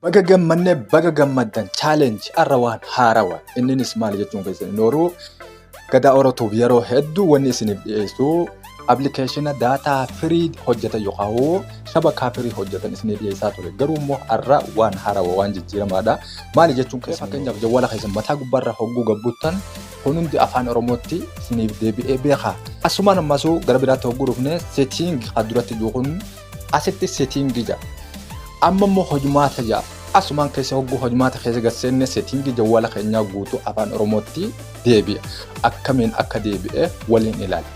Baga gammanne baga gammaddan challenge arrawaan haarawa inninis maal jechuun keessan nooruu gadaa oratuuf yeroo hedduu wanni isiniif dhiyeessu application data free hojjetan yookaan shabakaa free hojjetan isiniif dhiyeessaa ture garuu immoo arra waan haarawa waan jijjiiramaadha maal jechuun keessan fakkeenyaaf jawwala keessan mataa gubbaarra hogguu gabbuttan hundi afaan oromootti isiniif deebi'ee beeka asumaan ammasuu gara biraatti hogguu dhufne setting haduratti dhuun asitti setting jira amma immoo hojumaata jira asumaan keessa hogguu hojumaata keessa gaseenne setting jawwala keenyaa guutuu afaan oromootti deebi'a akkamiin akka deebi'e waliin ilaali.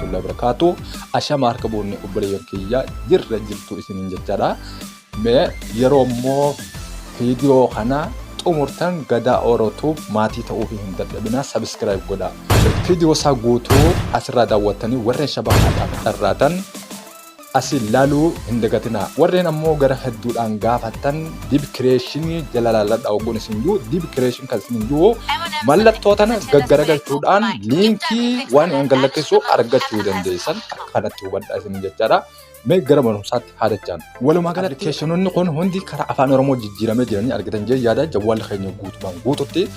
Barakatu ashama harka boonni obboleeyyan kiyya jirra jirtu isiniin jechaadha mee yeroo immoo viidiyoo kana xumurtan gadaa oratuuf maatii ta'uu hin dadhabina subscribe godhaa viidiyoo isaa guutuu asirraa daawwattanii warreen shabakaadhaaf dharraatan asii laaluu hin dagatinaa warreen ammoo gara hedduudhaan gaafattan dib kireeshinii jala laalladha oguun isin jiru dib kireeshin kan isin jiru mallattoo tana gaggaragalchuudhaan liinkii waan hangalakkeessu argachuu dandeessan akkanatti hubadhaa isin jechaadha mee gara barumsaatti haadachaan walumaa galatti applicationonni kun hundi karaa afaan oromoo jijjiiramee jiranii argitan jee yaada jawwala keenya guutumaan guututti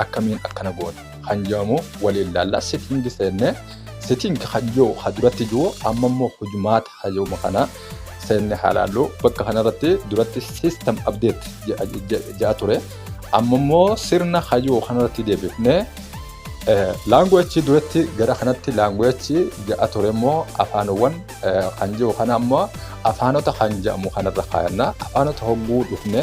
akkamiin akkana goona kan jedhamu waliin laallaa setting seenne setting hajjoo haduratti jiru amma immoo hujumaata hajjoo kana seenne halaallu bakka kanarratti duratti system update ja'a ture amma immoo sirna hajjoo kanarratti deebifne language duratti gara kanatti language ja'a ture immoo afaanowwan kan jiru kana ammoo afaanota kan jedhamu kanarra kaayannaa afaanota hogguu dhufne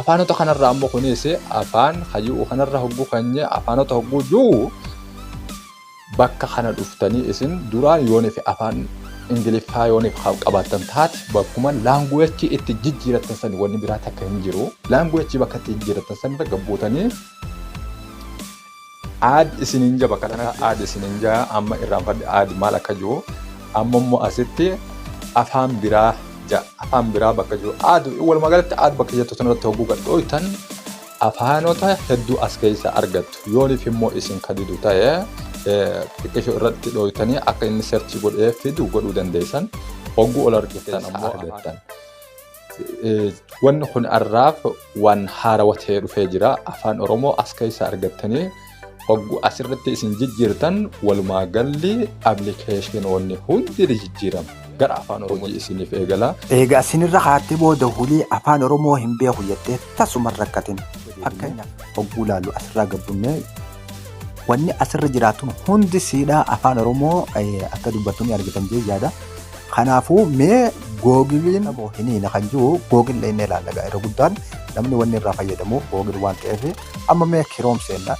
afaanota kanarra ammoo kunis afaan hajjoo kanarra hogguu kanye afaanota hogguu jiru bakka kana dhuftanii isin duraan yooniif afaan ingiliffaa yooniif qabaatan taate bakkuma language itti jijjiiratan san wanni biraa takka hin jiru language bakka itti jijjiiratan san gabbuutanii aad isiniin jaba kana aad isiniin jaa amma irraanfadhe aad maal akka jiru amma immoo asitti afaan biraa bakka jiru aad walumaa galatti aad bakka jettu sanarratti hogguu gadhooytan afaanota hedduu as keessa argattu yooniif immoo isin kadidu ta'ee xiqqeeshoo irratti dhooytanii akka inni search godhee fidu godhuu dandeessan hogguu ol argattan ammoo argattan wanni kun arraaf waan haarawa ta'ee dhufee jira afaan oromoo as keessa argattanii hogguu asirratti isin jijjiirtan walumaa galli applicationonni hundi jijjiiramu gara afaan oromoo isiniif eegala eega isinirra haatti booda hulii afaan oromoo hin beeku jettee tasuma rakkatin fakkeenya hogguu laallu asirraa gabbunne wanni asirra jiraatun hundi siidhaa afaan oromoo akka dubbattuun argitan jee yaada kanaafuu mee googiliin hiniina kan jiru googil inni ilaalagaa irra guddaan namni wanni irraa fayyadamu googil waan ta'eef amma mee kiroom seenna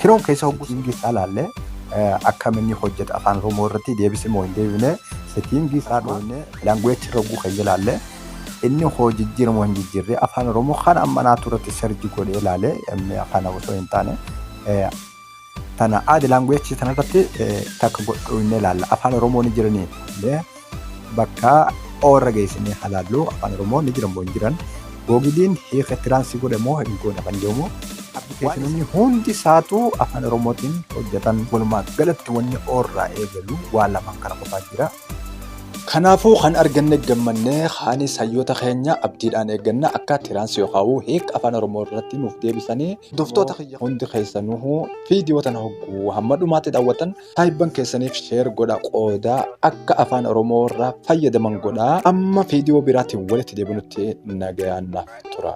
kiroom keessa hogguu singisaa laallee akkamiin hojjeta afaan oromoo irratti deebisee moo hin deebine settingii isaa dhoofne language irra hogguu kan ilaalle inni hoo jijjiiramoo hin jijjiirre afaan oromoo kana amma naatu irratti serji godhee ilaalee afaan osoo hin taane tana aadi language tanarratti takka godhuunne ilaalla afaan oromoo ni jiranii bakka orra geessinee halaallu afaan oromoo ni jiran moo hin jiran googiliin hiika tiraansii godhe moo hin goone kan jedhamu applicationonni hundi isaatu afaan oromootiin hojjetan walumaa galatti wanni orraa eegalu waan lamaan kana qofaa jira. Kanaafuu kan arganne gammannee haanis hayyoota keenya abdiidhaan eegganna akka tiraansii yookaan hiika afaan oromoo irratti nuuf deebisanii doftoota hundi keessanuu viidiyoo tana hogguu hamma dhumaatti daawwatan taayibban keessaniif sheer godha qoodaa akka afaan oromoo irraa fayyadaman godha amma viidiyoo biraatiin walitti deebinutti nagayaannaaf tura.